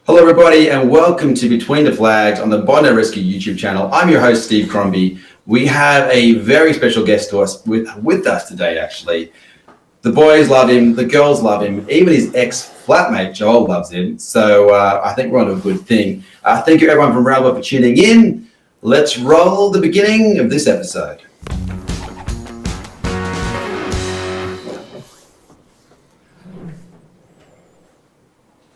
Hello everybody and welcome to Between the Flags on the Bondi Rescue YouTube channel. I'm your host Steve Crombie. We have a very special guest to us with us today actually. The boys love him, the girls love him, even his ex-flatmate Joel loves him. So I think we're on a good thing. Thank you everyone from around the world for tuning in. Let's roll the beginning of this episode.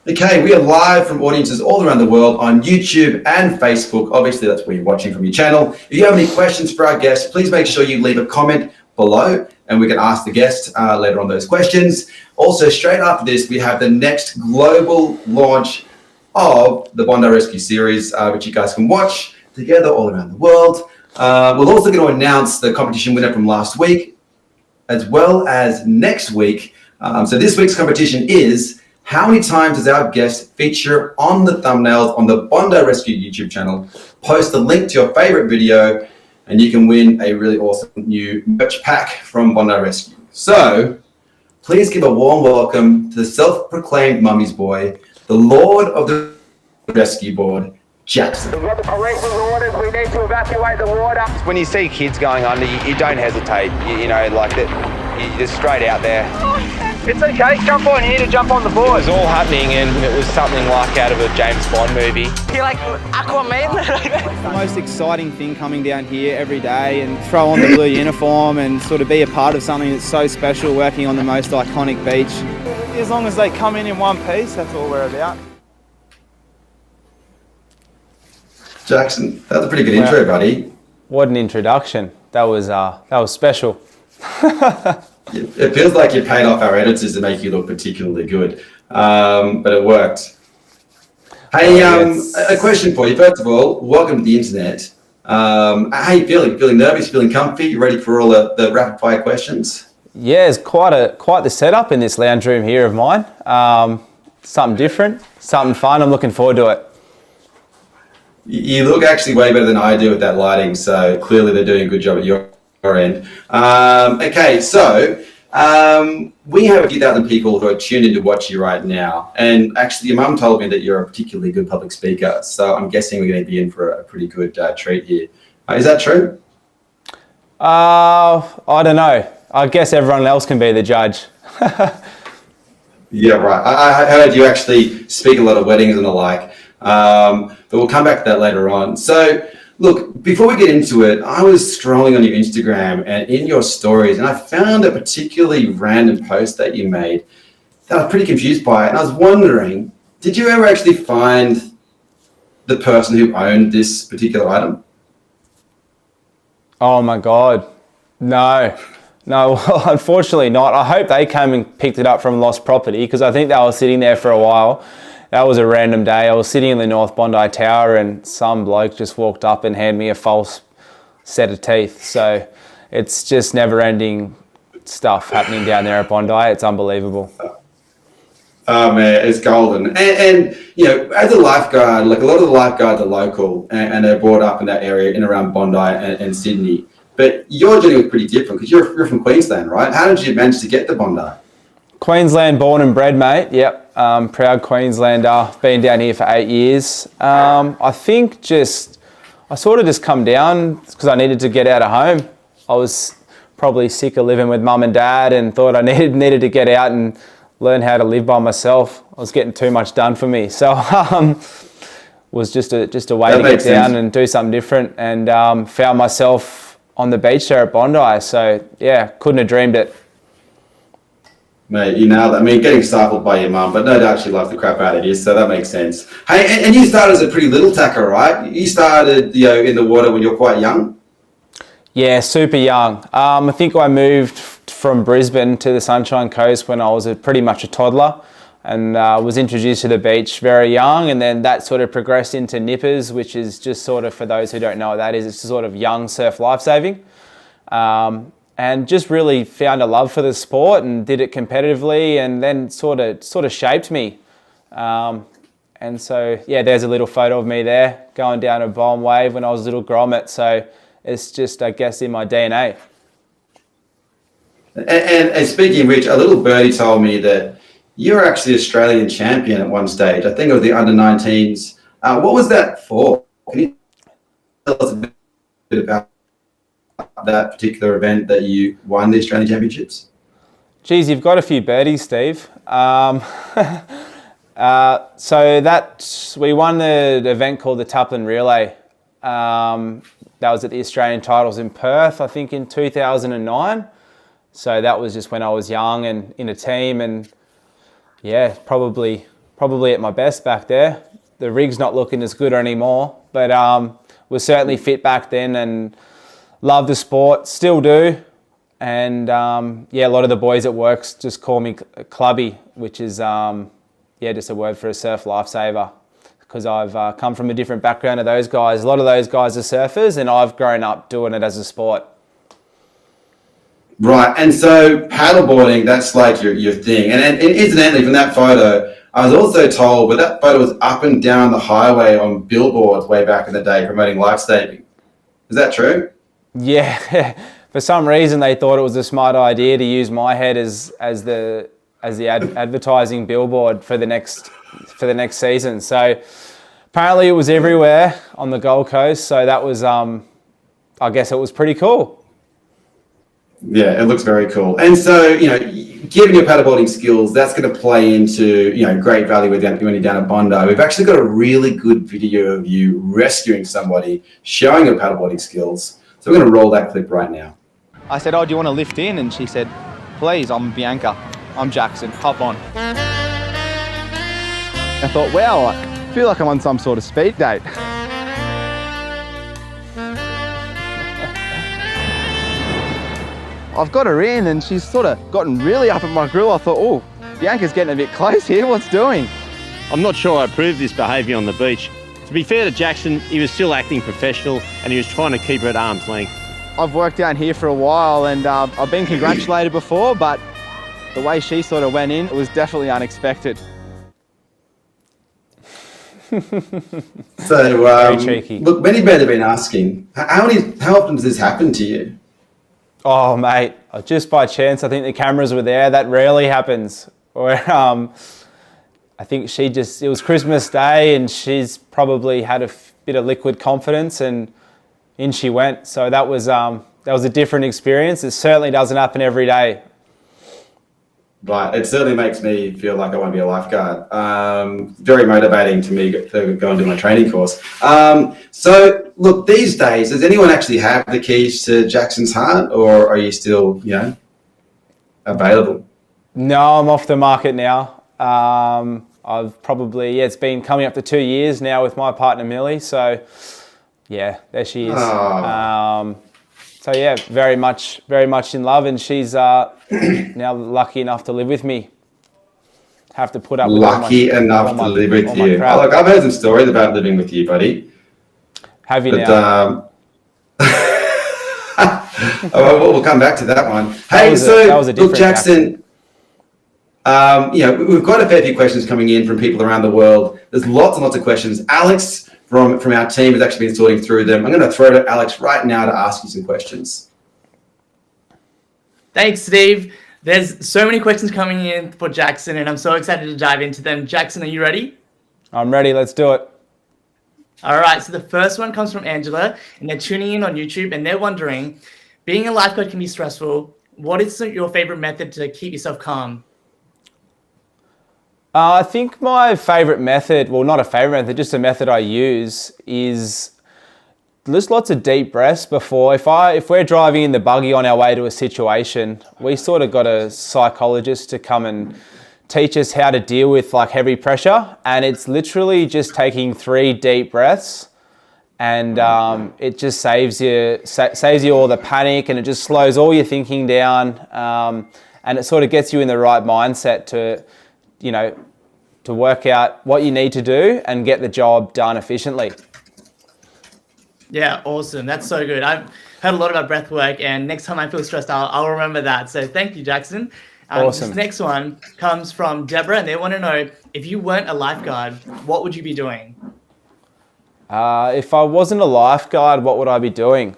Okay, we are live from audiences all around the world on YouTube and Facebook. Obviously, that's where you're watching from your channel. If you have any questions for our guests, please make sure you leave a comment below and we can ask the guest later on those questions. Also, straight after this, we have the next global launch of the Bondi Rescue series, which you guys can watch together all around the world. We're also going to announce the competition winner from last week, as well as next week. So this week's competition is: how many times does our guest feature on the thumbnails on the Bondi Rescue YouTube channel? Post a link to your favorite video and you can win a really awesome new merch pack from Bondi Rescue. So please give a warm welcome to the self-proclaimed mummy's boy, the Lord of the Rescue Board, Jackson. We've got the parental orders, we need to evacuate the water. When you see kids going under, you don't hesitate, you know, like that, you're just straight out there. It's okay, jump on here to jump on the board. It was all happening and it was something like out of a James Bond movie. You're like Aquaman. It's the most exciting thing coming down here every day and throw on the blue uniform and sort of be a part of something that's so special, working on the most iconic beach. As long as they come in one piece, that's all we're about. Jackson, that was a pretty good intro, buddy. What an introduction. That was special. It feels like you paid off our editors to make you look particularly good, but it worked. Hey, a question for you. First of all, welcome to the internet. How are you feeling? Feeling nervous? Feeling comfy? You ready for all the rapid fire questions? Yeah, it's quite the setup in this lounge room here of mine. Something different, something fun. I'm looking forward to it. You look actually way better than I do with that lighting, so clearly they're doing a good job at your end. Okay, so we have a few thousand people who are tuned in to watch you right now, and actually your mum told me that you're a particularly good public speaker, so I'm guessing we're going to be in for a pretty good treat here. Is that true? I don't know. I guess everyone else can be the judge. Yeah, right. I heard you actually speak a lot of weddings and the like, but we'll come back to that later on. So look, before we get into it, I was scrolling on your Instagram and in your stories, and I found a particularly random post that you made that I was pretty confused by. And I was wondering, did you ever actually find the person who owned this particular item? Oh my God. No, well, unfortunately not. I hope they came and picked it up from lost property, because I think they were sitting there for a while. That was a random day. I was sitting in the North Bondi Tower and some bloke just walked up and handed me a false set of teeth. So it's just never-ending stuff happening down there at Bondi. It's unbelievable. Oh man, it's golden. And you know, as a lifeguard, like a lot of the lifeguards are local and they're brought up in that area in around Bondi and Sydney. But your journey was pretty different because you're from Queensland, right? How did you manage to get to Bondi? Queensland born and bred, mate. Yep. Proud Queenslander. Been down here for 8 years. I think I sort of just come down because I needed to get out of home. I was probably sick of living with mum and dad and thought I needed to get out and learn how to live by myself. I was getting too much done for me. So was just a way to get down and do something different, and found myself on the beach there at Bondi. So yeah, couldn't have dreamed it. Mate, you nailed it. I mean, getting stifled by your mum, but no doubt she loves the crap out of you, so that makes sense. Hey, and you started as a pretty little tacker, right? You started, in the water when you're quite young? Yeah, super young. I think I moved from Brisbane to the Sunshine Coast when I was pretty much a toddler, and was introduced to the beach very young, and then that sort of progressed into nippers, which is just sort of, for those who don't know what that is, it's sort of young surf lifesaving. And just really found a love for the sport and did it competitively, and then sort of shaped me. And so, yeah, there's a little photo of me there going down a bomb wave when I was a little grommet. So it's just, I guess, in my DNA. And speaking of which, a little birdie told me that you were actually Australian champion at one stage. I think it was the under-19s. What was that for? Can you tell us a bit about that particular event that you won the Australian Championships? Geez, you've got a few birdies, Steve. So we won the event called the Taplin Relay. That was at the Australian titles in Perth, I think in 2009. So that was just when I was young and in a team, and yeah, probably at my best back there. The rig's not looking as good anymore, but was certainly fit back then and loved the sport, still do. And yeah, a lot of the boys at work just call me Clubby, which is just a word for a surf lifesaver, because I've come from a different background to those guys. A lot of those guys are surfers, and I've grown up doing it as a sport. Right, and so paddleboarding, that's like your thing. And incidentally, from that photo, I was also told, but that photo was up and down the highway on billboards way back in the day promoting lifesaving. Is that true? Yeah, for some reason they thought it was a smart idea to use my head as the advertising billboard for the next season. So apparently it was everywhere on the Gold Coast. So that was, I guess it was pretty cool. Yeah, it looks very cool. And so, given your paddleboarding skills, that's going to play into, great value when you're down at Bondi. We've actually got a really good video of you rescuing somebody, showing your paddleboarding skills. So we're going to roll that clip right now. I said, "Oh, do you want to lift in?" And she said, "Please, I'm Bianca. I'm Jackson. Hop on." I thought, wow, I feel like I'm on some sort of speed date. I've got her in and she's sort of gotten really up at my grill. I thought, oh, Bianca's getting a bit close here. What's doing? I'm not sure I approved this behaviour on the beach. To be fair to Jackson, he was still acting professional and he was trying to keep her at arm's length. I've worked down here for a while and I've been congratulated before, but the way she sort of went in, it was definitely unexpected. So, Very cheeky. Look, many men have been asking, how often does this happen to you? Oh, mate, just by chance, I think the cameras were there. That rarely happens. Or, I think it was Christmas Day and she's probably had a bit of liquid confidence and in she went. So that was a different experience. It certainly doesn't happen every day. Right, it certainly makes me feel like I want to be a lifeguard. Very motivating to me to go and do my training course. So, look, these days, does anyone actually have the keys to Jackson's heart, or are you still, available? No, I'm off the market now. I've probably, it's been coming up to 2 years now with my partner Millie. So, yeah, there she is. Oh. So yeah, very much in love, and she's now lucky enough to live with me. Have to put up with lucky enough to live with you. Oh, look, I've heard some stories about living with you, buddy. Have you now? We'll come back to that one. Hey, look, Jackson. We've got a fair few questions coming in from people around the world. There's lots and lots of questions. Alex from our team has actually been sorting through them. I'm going to throw it at Alex right now to ask you some questions. Thanks, Steve. There's so many questions coming in for Jackson, and I'm so excited to dive into them. Jackson, are you ready? I'm ready. Let's do it. All right. So the first one comes from Angela, and they're tuning in on YouTube, and they're wondering, being a lifeguard can be stressful. What is your favorite method to keep yourself calm? I think my favourite method, well, not a favourite method, just a method I use is just lots of deep breaths before. If we're driving in the buggy on our way to a situation, we sort of got a psychologist to come and teach us how to deal with like heavy pressure, and it's literally just taking 3 deep breaths, and it just saves you all the panic, and it just slows all your thinking down, and it sort of gets you in the right mindset to work out what you need to do and get the job done efficiently. Yeah, awesome. That's so good. I've heard a lot about breath work, and next time I feel stressed out, I'll remember that. So thank you, Jackson. Awesome. This next one comes from Deborah, and they want to know, if you weren't a lifeguard, what would you be doing? If I wasn't a lifeguard, what would I be doing?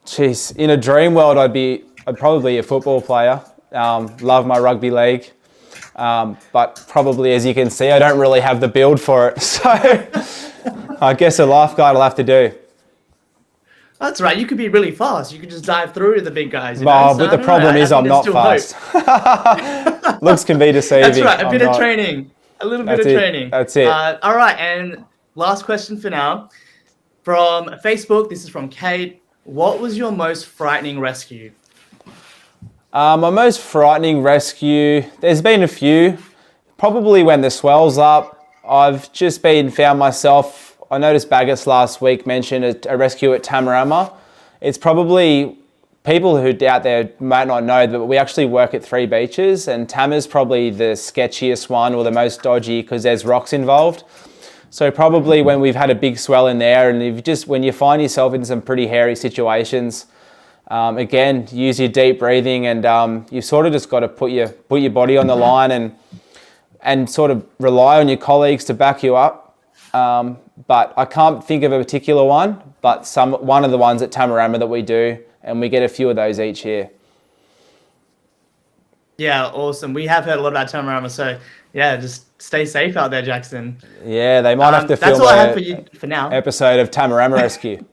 Jeez, in a dream world, I'd probably be a football player. Love my rugby league. But probably, as you can see, I don't really have the build for it. So I guess a lifeguard will have to do. That's right. You could be really fast. You could just dive through the big guys. You Oh, know? So but I the don't problem know. I is think I'm there's not still hope. fast. Looks can be deceiving. That's right. A bit I'm of not. training. A little bit That's of it. training. That's it. All right. And last question for now. From Facebook, this is from Kate. What was your most frightening rescue? My most frightening rescue, there's been a few. Probably when the swell's up. I've just found myself, I noticed Baggers last week mentioned a rescue at Tamarama. It's probably, people who out there might not know, but we actually work at 3 beaches, and Tamar's probably the sketchiest one or the most dodgy because there's rocks involved. So probably when we've had a big swell in there, and when you find yourself in some pretty hairy situations, again, use your deep breathing, and you've sort of just got to put your body on the line and sort of rely on your colleagues to back you up. But I can't think of a particular one, but one of the ones at Tamarama that we do, and we get a few of those each year. Yeah, awesome. We have heard a lot about Tamarama, so yeah, just stay safe out there, Jackson. Yeah, they might have to film that's all I have for you for now. Episode of Tamarama Rescue.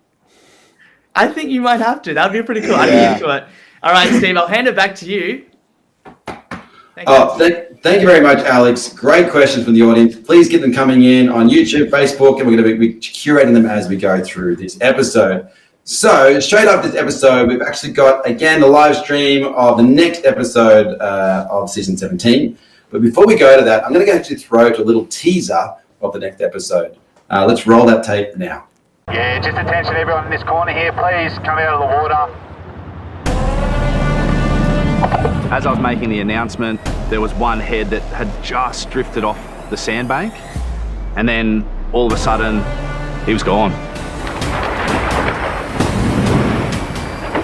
I think you might have to. That'd be pretty cool. I'd be into it. All right, Steve, I'll hand it back to you. Thank you very much, Alex. Great questions from the audience. Please get them coming in on YouTube, Facebook, and we're going to be curating them as we go through this episode. So straight after this episode, we've actually got, again, the live stream of the next episode of season 17. But before we go to that, I'm going to actually throw out a little teaser of the next episode. Let's roll that tape now. Yeah, just attention everyone in this corner here, please come out of the water. As I was making the announcement, there was one head that had just drifted off the sandbank, and then all of a sudden, he was gone.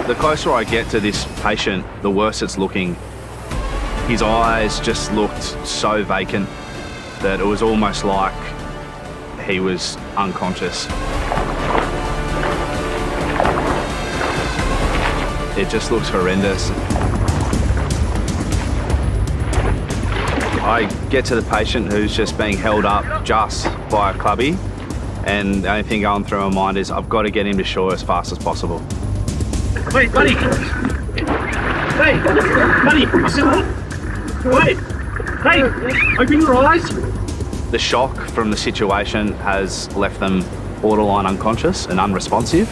The closer I get to this patient, the worse it's looking. His eyes just looked so vacant that it was almost like he was unconscious. It just looks horrendous. I get to the patient who's just being held up just by a clubby, and the only thing going through my mind is I've got to get him to shore as fast as possible. Wait, buddy! Hey, buddy! Wait! Hey, open your eyes! The shock from the situation has left them borderline unconscious and unresponsive.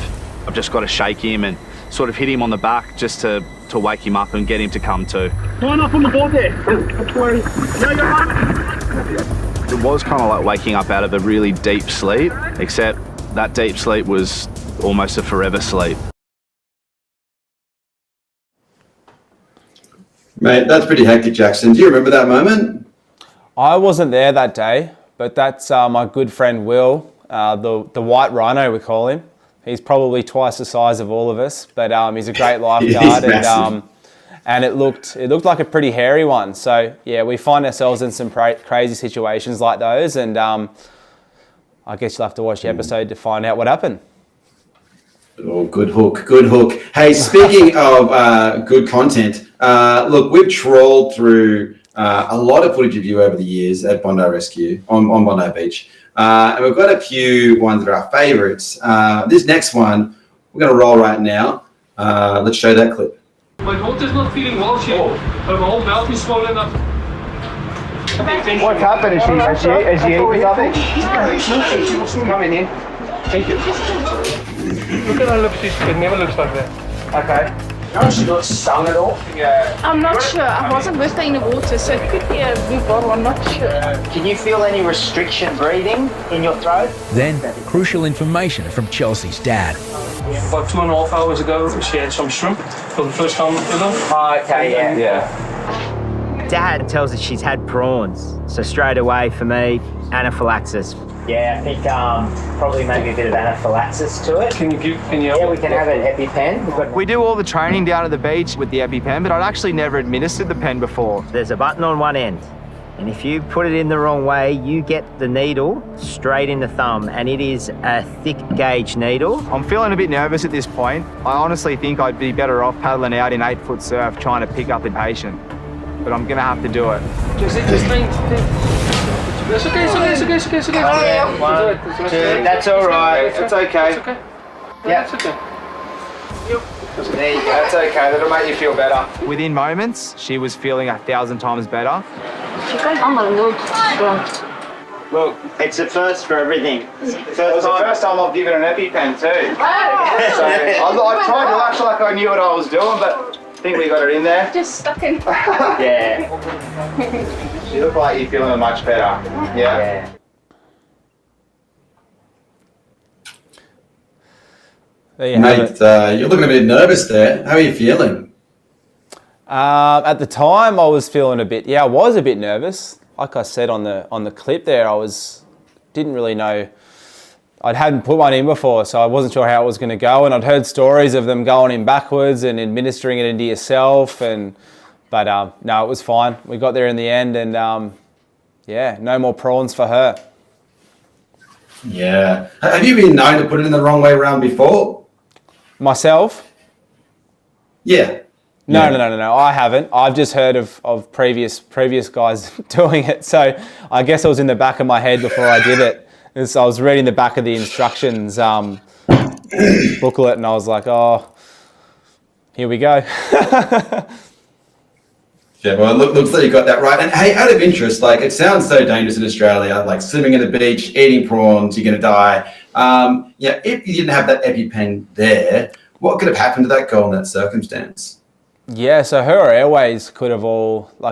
I've just got to shake him and sort of hit him on the back just to wake him up and get him to come to. Line up on the board there. Don't worry. No, you're right. It was kind of like waking up out of a really deep sleep, except that deep sleep was almost a forever sleep. Mate, that's pretty hectic, Jackson. Do you remember that moment? I wasn't there that day, but that's my good friend Will, the white rhino we call him. He's probably twice the size of all of us, but he's a great lifeguard, and it looked like a pretty hairy one. So yeah, we find ourselves in some crazy situations like those, and I guess you'll have to watch the episode to find out what happened. Oh, good hook, good hook. Hey, speaking of good content, look, we've trawled through a lot of footage of you over the years at Bondi Rescue on Bondi Beach. And we've got a few ones that are our favourites. This next one, we're going to roll right now. Let's show that clip. My daughter's not feeling well, her whole mouth is swollen up. What's happened? Is she eating something? She's coming in. Thank you. Look at her lips, it never looks like that. Okay. No, she got stung at all? Yeah. I'm not sure. I wasn't with her in the water, so it could be a blue bottle. I'm not sure. Can you feel any restriction breathing in your throat? Then, crucial information from Chelsea's dad. About 2.5 hours ago, she had some shrimp for the first time with them. Oh, okay, yeah. Dad tells us she's had prawns, so straight away for me, anaphylaxis. Yeah, I think probably maybe a bit of anaphylaxis to it. Can you help? Yeah, we can have an EpiPen. We do all the training down at the beach with the EpiPen, but I'd actually never administered the pen before. There's a button on one end, and if you put it in the wrong way, you get the needle straight in the thumb, and it is a thick gauge needle. I'm feeling a bit nervous at this point. I honestly think I'd be better off paddling out in 8-foot surf trying to pick up the patient. but I'm gonna have to do it. Just think. It's okay. One, two, that's all right. It's okay. It's okay. Yeah. It's okay. There you go. That's okay. That'll make you feel better. Within moments, she was feeling 1,000 times better. Look, It's a first for everything. it was the first time I've given an EpiPen too. So I tried to act like I knew what I was doing, but I think we got it in there. Just stuck in. Yeah. You look like you're feeling much better. Yeah. There you have it. Mate, you're looking a bit nervous there. How are you feeling? At the time, I was feeling I was a bit nervous. Like I said on the clip there, didn't really know. I hadn't put one in before, so I wasn't sure how it was going to go. And I'd heard stories of them going in backwards and administering it into yourself. But no, it was fine. We got there in the end, and no more prawns for her. Yeah. Have you been known to put it in the wrong way around before? Myself? Yeah. No, I haven't. I've just heard of previous guys doing it. So I guess it was in the back of my head before I did it. So I was reading the back of the instructions booklet, and I was like, oh, here we go. Yeah, well, it looks like you got that right. And hey, out of interest, like it sounds so dangerous in Australia, like swimming in the beach, eating prawns, you're going to die. If you didn't have that EpiPen there, what could have happened to that girl in that circumstance? Yeah, so her airways could have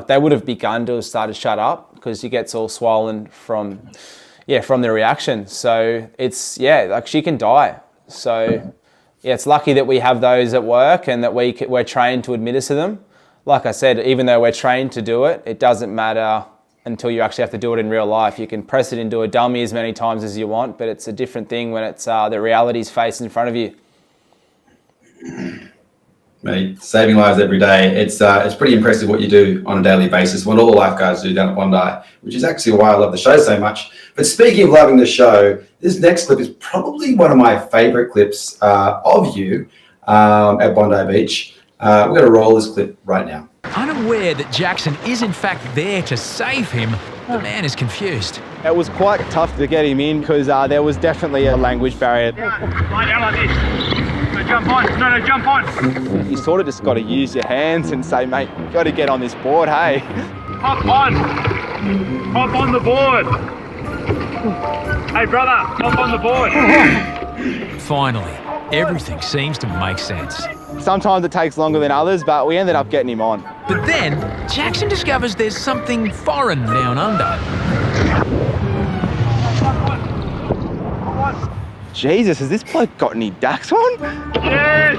they would have begun to start to shut up because she gets all swollen from the reaction. So it's, she can die. So it's lucky that we have those at work and that we're trained to administer them. Like I said, even though we're trained to do it, it doesn't matter until you actually have to do it in real life. You can press it into a dummy as many times as you want, but it's a different thing when it's the reality's face in front of you. Mate, saving lives every day. It's pretty impressive what you do on a daily basis, what all the lifeguards do down at Bondi, which is actually why I love the show so much. But speaking of loving the show, this next clip is probably one of my favorite clips of you at Bondi Beach. We're going to roll this clip right now. Unaware that Jackson is in fact there to save him, the man is confused. It was quite tough to get him in because there was definitely a language barrier. Lie down like this. No, jump on. No, jump on. You sort of just got to use your hands and say, mate, you got to get on this board, hey. Hop on. Hop on the board. Hey, brother, hop on the board. Finally, everything seems to make sense. Sometimes it takes longer than others, but we ended up getting him on. But then, Jackson discovers there's something foreign down under. Jesus, has this bloke got any ducks on? Yes,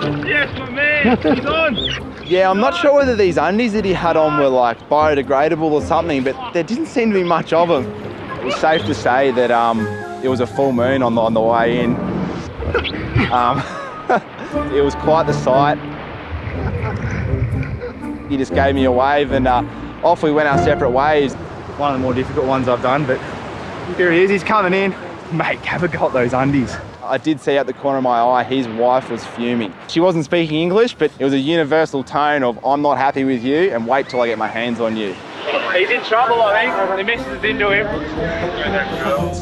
my man, he's on. Yeah, I'm not sure whether these undies that he had on were like biodegradable or something, but there didn't seem to be much of them. It was safe to say that it was a full moon on the way in. It was quite the sight. He just gave me a wave and off we went our separate ways. One of the more difficult ones I've done, but here he is, he's coming in. Mate, have a go at those undies. I did see out the corner of my eye, his wife was fuming. She wasn't speaking English, but it was a universal tone of, I'm not happy with you and wait till I get my hands on you. He's in trouble, I think. The missus is into him.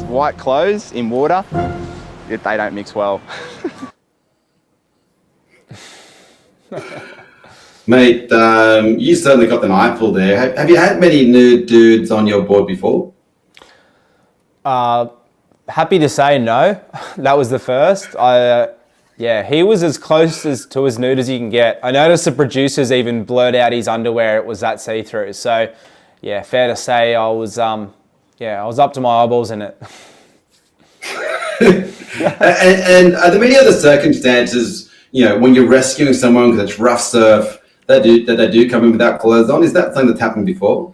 White clothes in water, they don't mix well. Mate, you certainly got the eyeful there. Have you had many nude dudes on your board before? Happy to say no. That was the first. He was as close to as nude as you can get. I noticed the producers even blurred out his underwear. It was that see-through. So, yeah, fair to say I was up to my eyeballs in it. and are there many other circumstances, when you're rescuing someone because it's rough surf, that they do come in without clothes on? Is that something that's happened before?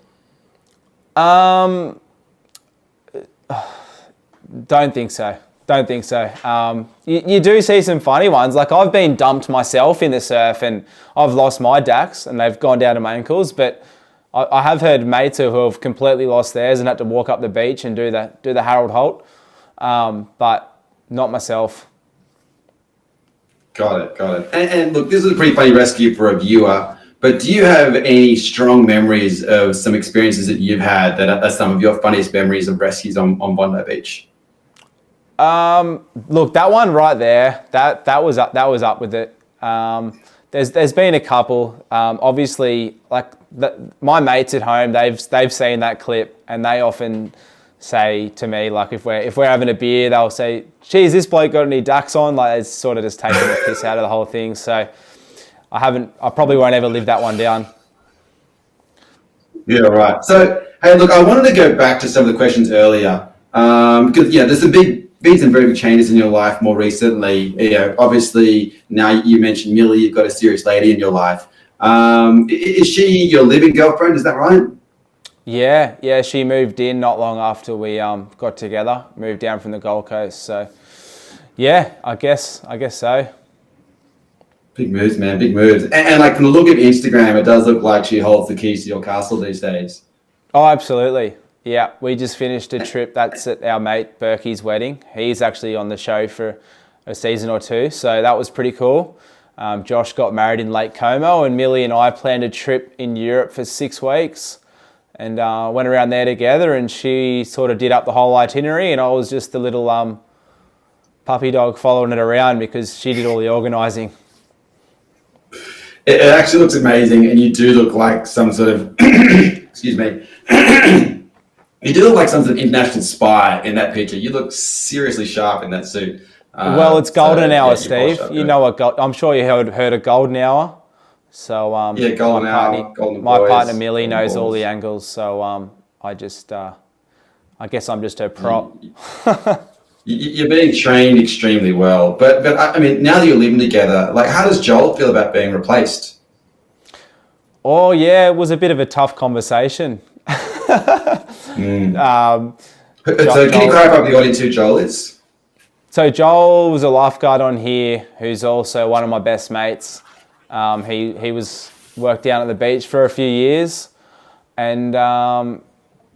Don't think so. You do see some funny ones. Like I've been dumped myself in the surf and I've lost my dacks and they've gone down to my ankles. But I have heard mates who have completely lost theirs and had to walk up the beach and do the Harold Holt. But not myself. Got it. And look, this is a pretty funny rescue for a viewer. But do you have any strong memories of some experiences that you've had that are some of your funniest memories of rescues on Bondi Beach? Look, that one right there, that was up with it. There's been a couple. Obviously, like my mates at home, they've seen that clip, and they often say to me, like if we're having a beer, they'll say, "Geez, this bloke got any ducks on?" Like it's sort of just taking the piss out of the whole thing. So I probably won't ever live that one down. Yeah, right. So hey, look, I wanted to go back to some of the questions earlier because there's been some very big changes in your life more recently. Obviously now you mentioned Millie, you've got a serious lady in your life. Is she your living girlfriend? Is that right? Yeah, she moved in not long after we got together, moved down from the Gold Coast. So, yeah, I guess so. Big moves, man, big moves. And like from the look of Instagram, it does look like she holds the keys to your castle these days. Oh, absolutely. Yeah, we just finished a trip. That's at our mate Berkey's wedding. He's actually on the show for a season or two, so that was pretty cool. Josh got married in Lake Como, and Millie and I planned a trip in Europe for 6 weeks. And went around there together, and she sort of did up the whole itinerary, and I was just the little puppy dog following it around because she did all the organising. It actually looks amazing, and you do look like some sort of, excuse me, you do look like some sort of international spy in that picture. You look seriously sharp in that suit. Well, it's golden hour, Steve. You know what? I'm sure you heard of golden hour. So golden hour, golden my boys, partner Millie golden knows balls. all the angles, so I guess I'm just her prop. You're being trained extremely well, but I mean, now that you're living together, like, how does Joel feel about being replaced? Oh yeah, it was a bit of a tough conversation. So can you clarify for the audience who Joel is? So Joel was a lifeguard on here, who's also one of my best mates. He was worked down at the beach for a few years, and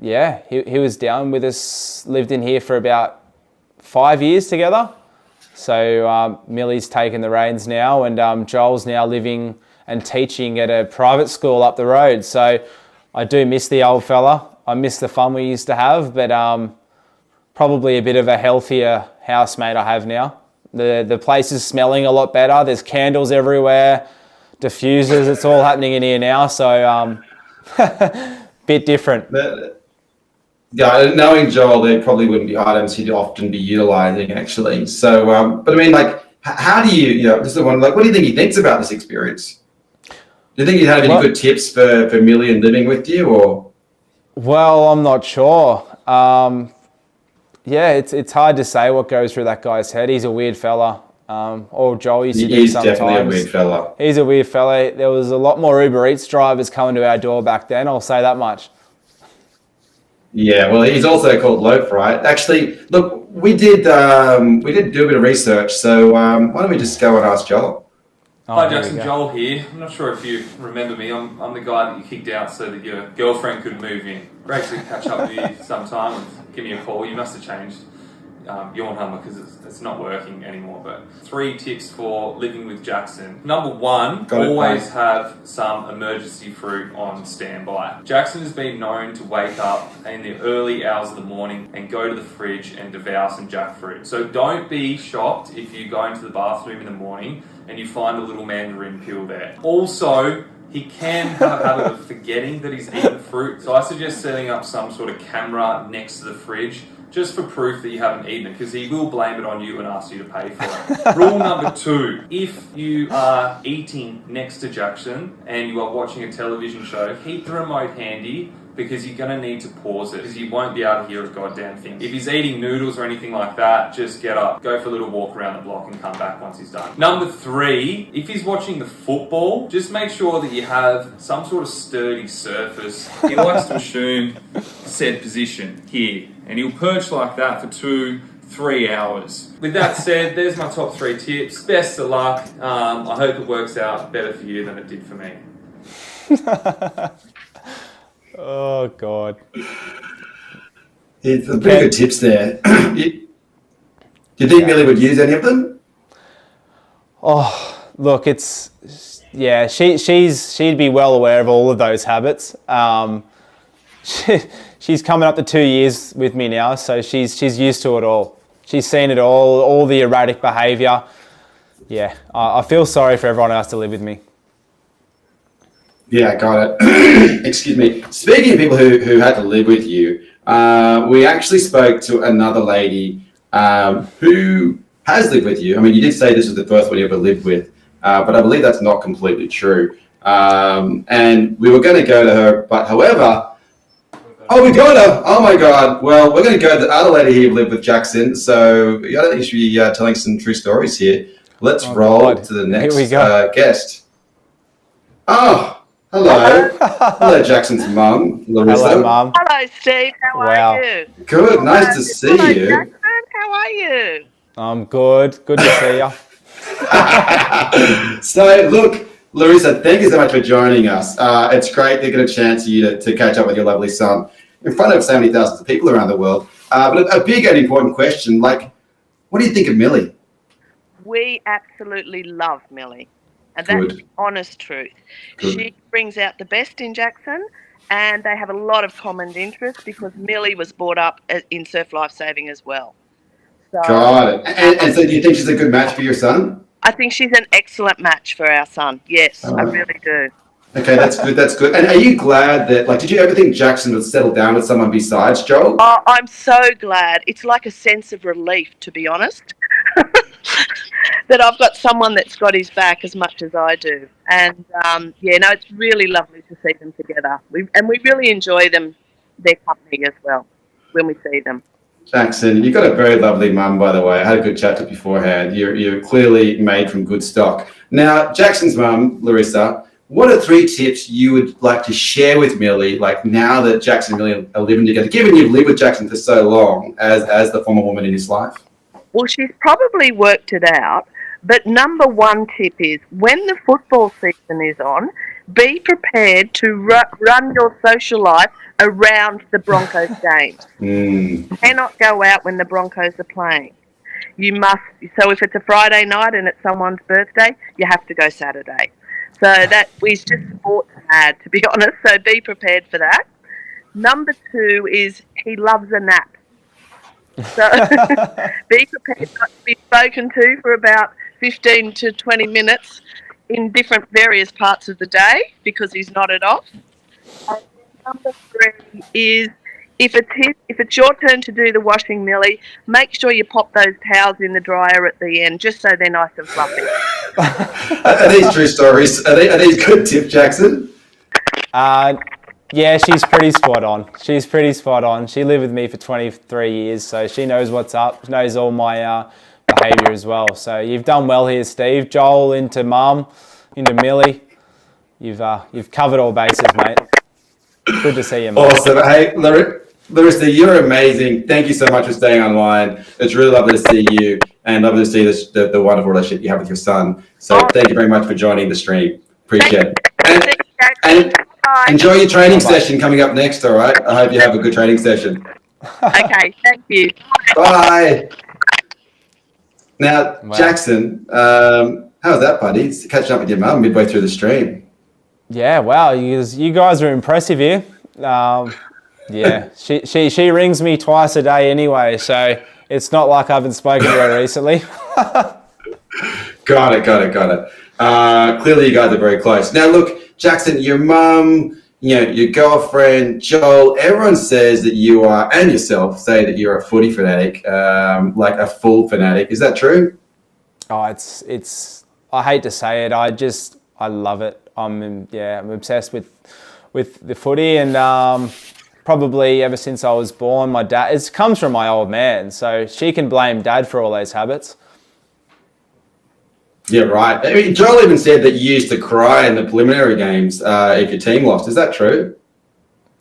he was down with us, lived in here for about 5 years together. So Millie's taken the reins now, and Joel's now living and teaching at a private school up the road. So I do miss the old fella. I miss the fun we used to have, but probably a bit of a healthier housemate I have now. The place is smelling a lot better. There's candles everywhere, diffusers. It's all happening in here now. So bit different. Yeah, knowing Joel, there probably wouldn't be items he'd often be utilising, actually. So, but I mean, like, how do you just the one, like, what do you think he thinks about this experience? Do you think he'd have any good tips for Millie and living with you, or? Well, I'm not sure. It's hard to say what goes through that guy's head. He's a weird fella. Or Joel used to do sometimes. He's definitely a weird fella. He's a weird fella. There was a lot more Uber Eats drivers coming to our door back then, I'll say that much. Yeah, well, he's also called Loaf, right? Actually, look, we did do a bit of research, so why don't we just go and ask Joel? Hi Jackson, Joel here. I'm not sure if you remember me. I'm the guy that you kicked out so that your girlfriend could move in. Great to catch up with you sometime and give me a call. You must have changed your number because it's not working anymore. But 3 tips for living with Jackson. Number 1, always have some emergency fruit on standby. Jackson has been known to wake up in the early hours of the morning and go to the fridge and devour some jackfruit. So don't be shocked if you go into the bathroom in the morning and you find a little mandarin peel there. Also, he can have a habit of forgetting that he's eaten fruit. So I suggest setting up some sort of camera next to the fridge just for proof that you haven't eaten it, because he will blame it on you and ask you to pay for it. Rule number 2, if you are eating next to Jackson and you are watching a television show, keep the remote handy, because you're going to need to pause it, because you won't be able to hear a goddamn thing. If he's eating noodles or anything like that, just get up, go for a little walk around the block and come back once he's done. Number 3, if he's watching the football, just make sure that you have some sort of sturdy surface. He likes to assume said position here, and he'll perch like that for 2-3 hours. With that said, there's my top 3 tips. Best of luck. I hope it works out better for you than it did for me. Oh, God. It's pretty good tips there. Do you think Millie would use any of them? Oh, look, Yeah, she'd be well aware of all of those habits. She's coming up to 2 years with me now, so she's used to it all. She's seen it all the erratic behaviour. Yeah, I feel sorry for everyone else to live with me. Yeah, got it. Excuse me. Speaking of people who had to live with you, we actually spoke to another lady who has lived with you. I mean, you did say this was the first one you ever lived with, but I believe that's not completely true. And we were going to go to her, but however, we got her. Oh my God. Well, we're going to go to the other lady who lived with Jackson. So I don't think you should be telling some true stories here. Let's roll to the next guest. Oh. Hello. Hello, Jackson's mum, Larissa. Hello, Mum. Hello, Steve. How are you? Good. Nice to see Hello, you. Jackson. How are you? I'm good. Good to see you. So, look, Larissa, thank you so much for joining us. It's great to get a chance for you to catch up with your lovely son in front of so many thousands of people around the world. But a big and important question, like, what do you think of Millie? We absolutely love Millie. And that's the honest truth. Good. She brings out the best in Jackson, and they have a lot of common interests because Millie was brought up in surf lifesaving as well. So, Got it. And so do you think she's a good match for your son? I think she's an excellent match for our son. Yes, I really do. Okay, that's good. That's good. And are you glad that, like, did you ever think Jackson would settle down with someone besides Joel? Oh, I'm so glad. It's like a sense of relief, to be honest, that I've got someone that's got his back as much as I do. And, it's really lovely to see them together. We really enjoy their company as well when we see them. Jackson, you've got a very lovely mum, by the way. I had a good chat to you beforehand. You're clearly made from good stock. Now, Jackson's mum, Larissa, what are 3 tips you would like to share with Millie, like now that Jackson and Millie are living together, given you've lived with Jackson for so long as the former woman in his life? Well, she's probably worked it out, but number 1 tip is when the football season is on, be prepared to run your social life around the Broncos games. You cannot go out when the Broncos are playing. You must. So if it's a Friday night and it's someone's birthday, you have to go Saturday. So that is just sports mad, to be honest. So be prepared for that. Number 2 is he loves a nap. So be prepared not to be spoken to for about 15 to 20 minutes in different various parts of the day because he's nodded off. And number 3 is if it's your turn to do the washing, Millie, make sure you pop those towels in the dryer at the end just so they're nice and fluffy. Are these true stories? Are these good tips, Jackson? Yeah, she's pretty spot on. She's pretty spot on. She lived with me for 23 years, so she knows what's up, knows all my behaviour as well. So you've done well here, Steve. Joel into Mum, into Millie. You've covered all bases, mate. Good to see you, mate. Awesome. Hey, Larissa, you're amazing. Thank you so much for staying online. It's really lovely to see you and lovely to see the wonderful relationship you have with your son. So thank you very much for joining the stream. Appreciate it. And enjoy your training session coming up next, all right? I hope you have a good training session. Okay, thank you. Bye. Now, Jackson, how's that, buddy? It's catching up with your mum midway through the stream. Yeah, wow, you guys are impressive here. Yeah, she rings me twice a day anyway, so it's not like I haven't spoken to her recently. Got it. Clearly you guys are very close. Now, look, Jackson, your mum, your girlfriend, Joel, everyone says that you are, and yourself, say that you're a footy fanatic, like a full fanatic. Is that true? Oh, it's. I hate to say it. I love it. I'm obsessed with the footy, and probably ever since I was born, my dad. It comes from my old man, so she can blame Dad for all those habits. Yeah, right. I mean, Joel even said that you used to cry in the preliminary games if your team lost. Is that true?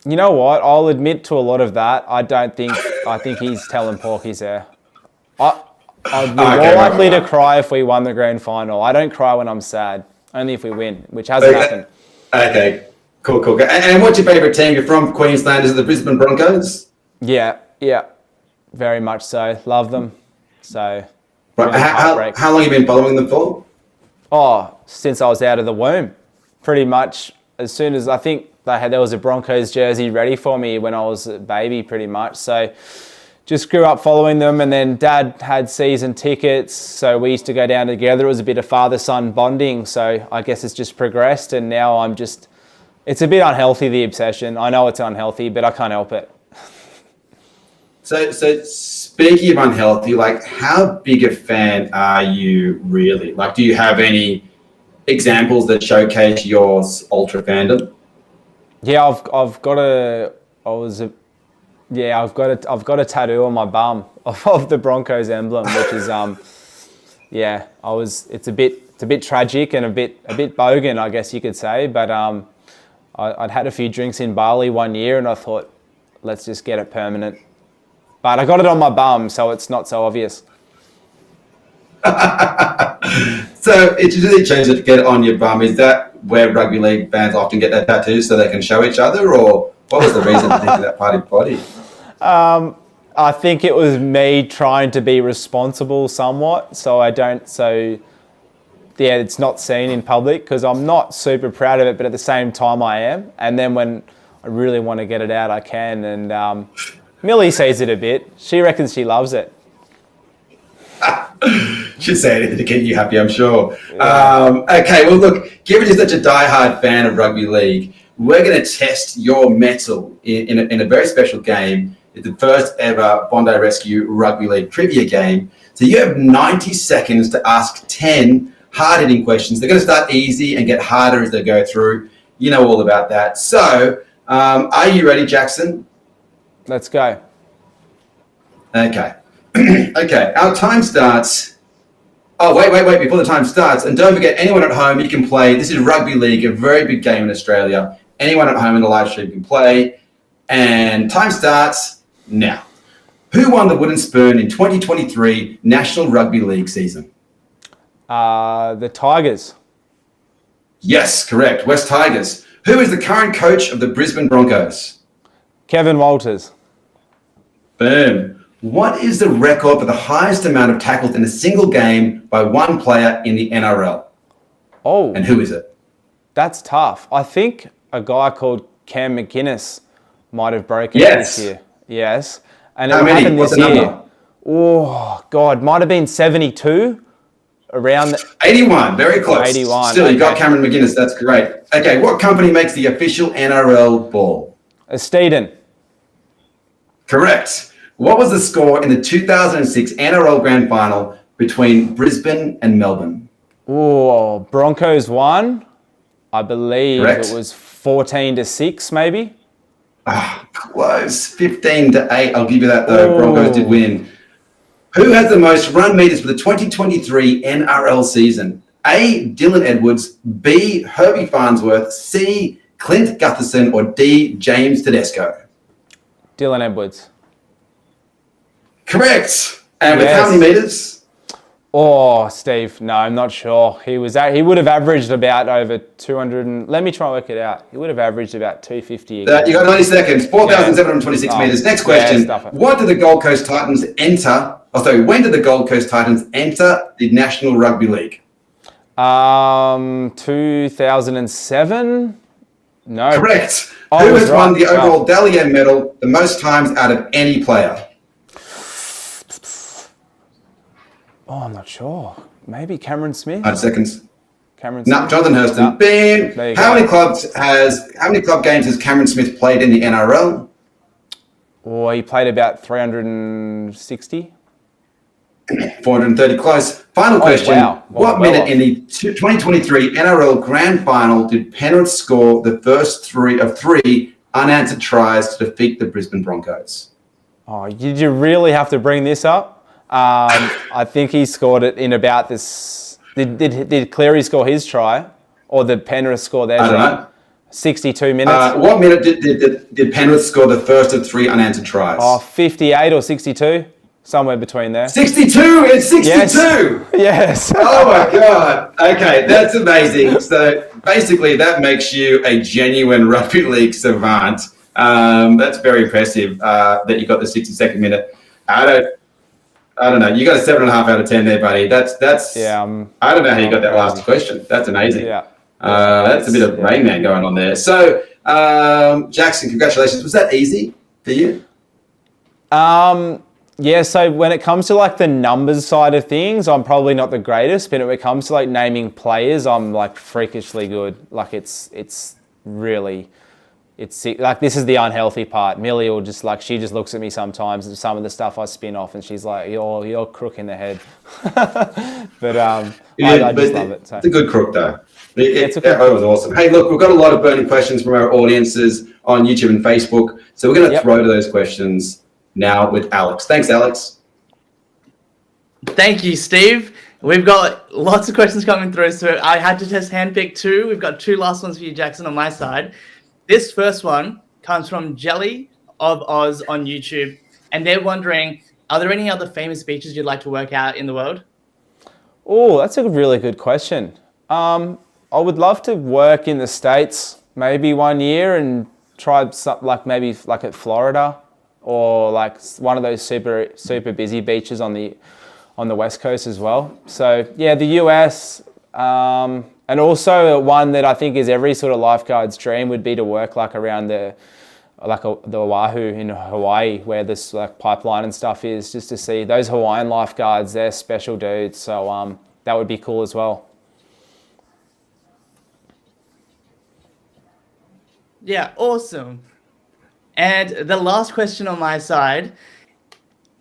You know what? I'll admit to a lot of that. I think he's telling porkies there. I'd be more likely to cry if we won the grand final. I don't cry when I'm sad, only if we win, which hasn't happened. Okay, cool. And what's your favourite team? You're from Queensland. Is it the Brisbane Broncos? Yeah, very much so. Love them. So. Right. How long have you been following them for? Oh, since I was out of the womb, pretty much. As soon as I think there was a Broncos jersey ready for me when I was a baby, pretty much. So just grew up following them, and then Dad had season tickets, so we used to go down together. It was a bit of father-son bonding, so I guess it's just progressed, and now it's a bit unhealthy, the obsession. I know it's unhealthy, but I can't help it. So speaking of unhealthy, like, how big a fan are you really? Like, do you have any examples that showcase your ultra fandom? Yeah, I've got a tattoo on my bum of the Broncos emblem, which is it's a bit tragic and a bit bogan, I guess you could say. But I'd had a few drinks in Bali one year, and I thought, let's just get it permanent. But I got it on my bum, so it's not so obvious. So it's really changed to get it on your bum. Is that where rugby league fans often get their tattoos, so they can show each other, or what was the reason to think of that part of your body? I think it was me trying to be responsible somewhat, it's not seen in public, because I'm not super proud of it, but at the same time I am. And then when I really want to get it out, I can. And Millie sees it a bit. She reckons she loves it. Should say anything to keep you happy, I'm sure. Yeah. Okay, well, look, given you're such a diehard fan of rugby league, we're going to test your mettle in a very special game. It's the first ever Bondi Rescue Rugby League trivia game. So you have 90 seconds to ask 10 hard-hitting questions. They're going to start easy and get harder as they go through. You know all about that. So are you ready, Jackson? Let's go. Okay. Okay, our time starts. Oh, wait. Before the time starts, and don't forget, anyone at home, you can play. This is Rugby League, a very big game in Australia. Anyone at home in the live stream can play. And time starts now. Who won the Wooden Spoon in 2023 National Rugby League season? The Tigers. Yes, correct. West Tigers. Who is the current coach of the Brisbane Broncos? Kevin Walters. Boom. What is the record for the highest amount of tackles in a single game by one player in the NRL? Oh. And who is it? That's tough. I think a guy called Cam McInnes might have broken it this year. Yes. And How it many? happened What's this the year. number? Oh, God. Might have been 72. Around 81. Very close. 81. Still, you got Cameron McInnes. That's great. Okay, what company makes the official NRL ball? Steeden. Correct. What was the score in the 2006 NRL Grand Final between Brisbane and Melbourne? Oh, Broncos won. I believe Correct. it was 14-6, maybe. Close. 15-8. I'll give you that, though. Broncos did win. Who has the most run meters for the 2023 NRL season? A, Dylan Edwards, B, Herbie Farnsworth, C, Clint Gutherson, or D, James Tedesco? Dylan Edwards. Correct. And with how many meters? Oh, Steve, no, I'm not sure. He would have averaged about over 200. Let me try and work it out. He would have averaged about 250. You got 90 seconds. 4,726 meters. Next question. When did the Gold Coast Titans enter the National Rugby League? 2007. No. Correct. Who has won the overall Dally M medal the most times out of any player? Oh, I'm not sure. Maybe Cameron Smith. 5 seconds. Cameron No, Smith. Jonathan Hurston. No. Bam. There you How go. many club games has Cameron Smith played in the NRL? Oh, he played about 360. 430 close. Final question. Wow. What minute in the 2023 NRL Grand Final did Penrith score the first three unanswered tries to defeat the Brisbane Broncos? Oh, did you really have to bring this up? I think he scored it in about this. Did Cleary score his try, or did Penrith score their I don't try? know. 62 minutes. What minute did Penrith score the first of three unanswered tries? Oh, 58 or 62, somewhere between there. 62. It's 62. Yes. Oh my God. Okay, that's amazing. So basically, that makes you a genuine rugby league savant. That's very impressive that you got the 60-second minute. I don't know. You got a 7.5 out of 10 there, buddy. That's. Yeah. I don't know how you got that last question. That's amazing. Yeah. That's a bit of Rain Man going on there. So, Jackson, congratulations. Was that easy for you? Yeah, so when it comes to like the numbers side of things, I'm probably not the greatest, but when it comes to like naming players, I'm like freakishly good. Like it's like, this is the unhealthy part. Millie will just like, she just looks at me sometimes and some of the stuff I spin off and she's like, you're crook in the head. But I just love it. So. It's a good crook though. It was awesome. Hey, look, we've got a lot of burning questions from our audiences on YouTube and Facebook. So we're going to throw to those questions now with Alex. Thanks, Alex. Thank you, Steve. We've got lots of questions coming through, so I had to just handpick two. We've got two last ones for you, Jackson, on my side. This first one comes from Jelly of Oz on YouTube, and they're wondering, are there any other famous beaches you'd like to work out in the world? Oh, that's a really good question. I would love to work in the States maybe one year and try something like maybe like at Florida or like one of those super busy beaches on the West Coast as well. So yeah, the US, and also one that I think is every sort of lifeguard's dream would be to work like around the Oahu in Hawaii, where this like pipeline and stuff is, just to see those Hawaiian lifeguards. They're special dudes. So that would be cool as well. Yeah, awesome. And the last question on my side,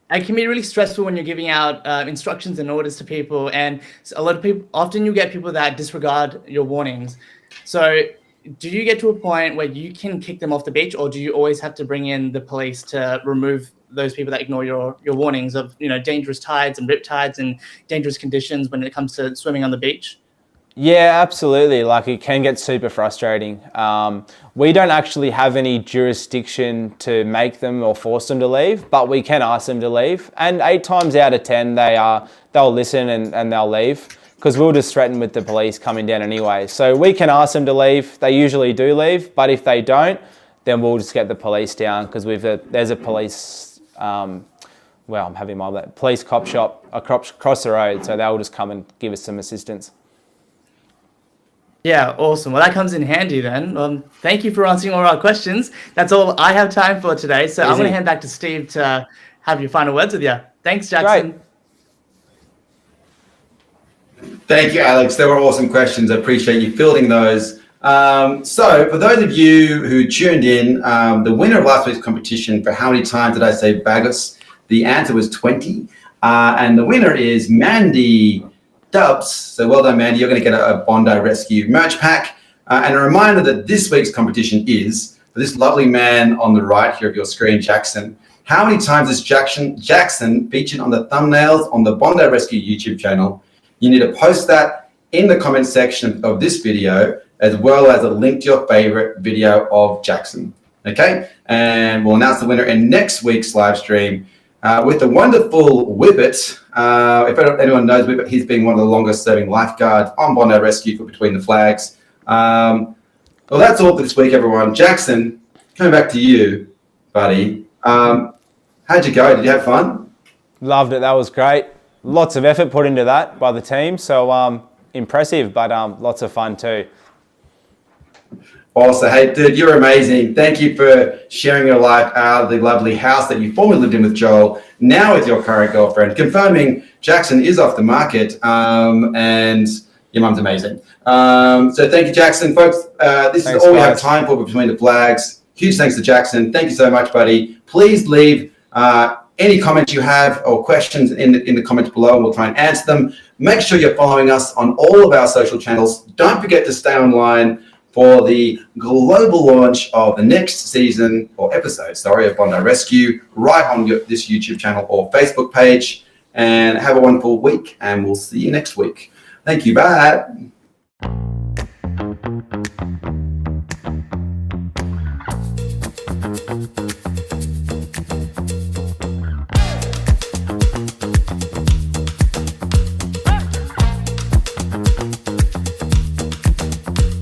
it can be really stressful when you're giving out instructions and orders to people, and a lot of people, often you get people that disregard your warnings. So do you get to a point where you can kick them off the beach, or do you always have to bring in the police to remove those people that ignore your warnings of, you know, dangerous tides and rip tides and dangerous conditions when it comes to swimming on the beach? Yeah, absolutely. Like, it can get super frustrating. We don't actually have any jurisdiction to make them or force them to leave, but we can ask them to leave. And 8 times out of 10, they'll listen and they'll leave, because we'll just threaten with the police coming down anyway. So we can ask them to leave. They usually do leave, but if they don't, then we'll just get the police down, because there's a police, I'm having my police cop shop across the road, so they'll just come and give us some assistance. Yeah, awesome. Well, that comes in handy then. Thank you for answering all our questions. That's all I have time for today. So I'm going to hand back to Steve to have your final words with you. Thanks, Jackson. Great. Thank you, Alex. They were awesome questions. I appreciate you fielding those. So for those of you who tuned in, the winner of last week's competition, for how many times did I say Bagus? The answer was 20. And the winner is Mandy Dubs. So well done, Mandy. You're going to get a Bondi Rescue merch pack. And a reminder that this week's competition is for this lovely man on the right here of your screen, Jackson. How many times is Jackson featured on the thumbnails on the Bondi Rescue YouTube channel? You need to post that in the comment section of this video, as well as a link to your favorite video of Jackson. Okay? And we'll announce the winner in next week's live stream with the wonderful Whippet. If anyone knows Whippet, he's been one of the longest serving lifeguards on Bondi Rescue for Between the Flags. Well, that's all for this week, everyone. Jackson, coming back to you, buddy. How'd you go? Did you have fun? Loved it. That was great. Lots of effort put into that by the team. So impressive, but lots of fun too. Awesome. Hey, dude, you're amazing. Thank you for sharing your life out of the lovely house that you formerly lived in with Joel, now with your current girlfriend, confirming Jackson is off the market, and your mum's amazing. So thank you, Jackson. Folks, this is all we have time for Between the Flags. Huge thanks to Jackson. Thank you so much, buddy. Please leave any comments you have or questions in the comments below, and we'll try and answer them. Make sure you're following us on all of our social channels. Don't forget to stay online for the global launch of the next season or episode, of Bondi Rescue, right on this YouTube channel or Facebook page. And have a wonderful week, and we'll see you next week. Thank you. Bye.